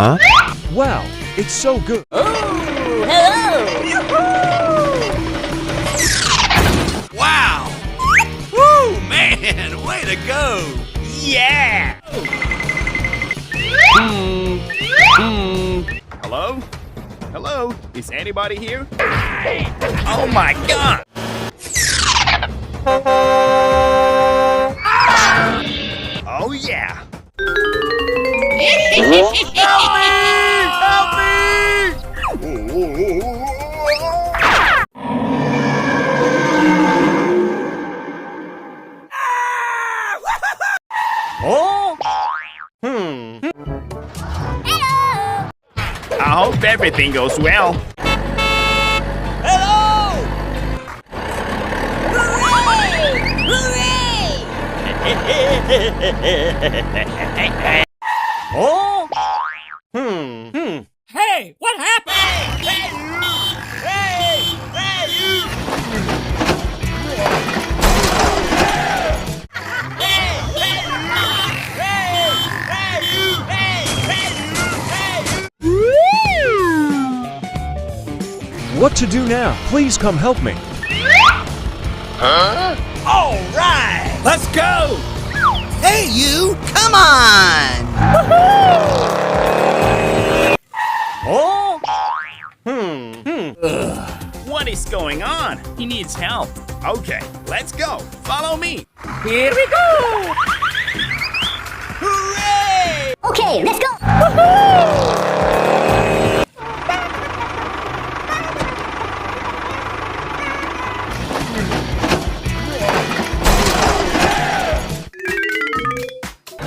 Huh? Wow, it's so good. Oh, hello! Wow! Woo, man! Way to go! Yeah! Hello? Hello? Is anybody here? Oh my God! Oh yeah! Help me! Help me! Oh? Hello! I hope everything goes well. Hello! Hooray! Oh? Hey, what happened? What to do now? Please come help me. Huh? All right! Let's go! Hey, you! Come on! Oh? What is going on? He needs help. Okay, let's go. Follow me. Here we go! Hooray! Okay, let's go!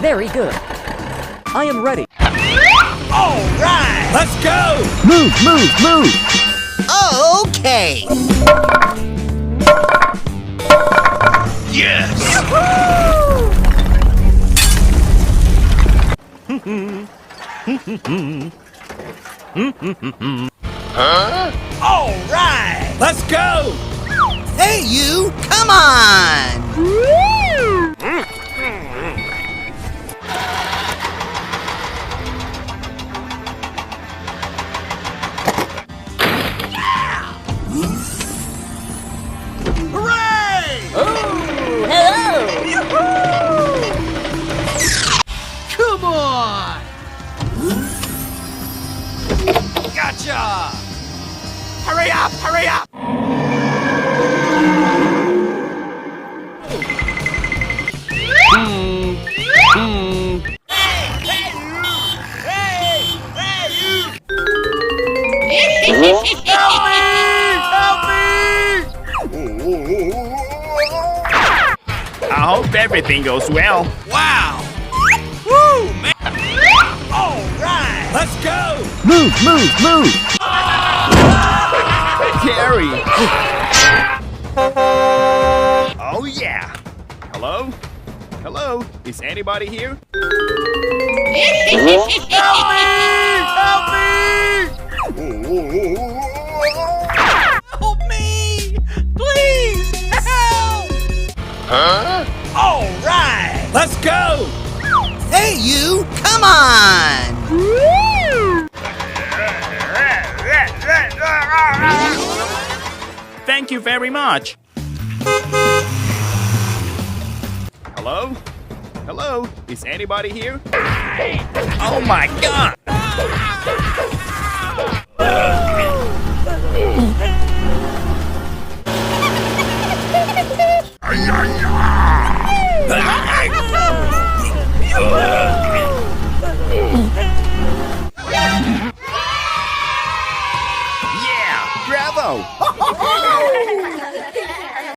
Very good. I am ready. All right! Let's go! Move, move, move! Okay! Yes! Huh? All right! Let's go! Hey, you! Come on! Hooray! Oh, hello! Come on! Gotcha! Hurry up! Hurry up! Help me! Help me! I hope everything goes well. Wow! Woo, man! All right! Let's go! Move, move, move! Gary! Oh yeah! Hello? Hello? Is anybody here? Help me! Help me! Help me! Please! Help! Huh? All right! Let's go! Hey, you! Come on! Thank you very much. Hello? Hello? Is anybody here? Oh my God!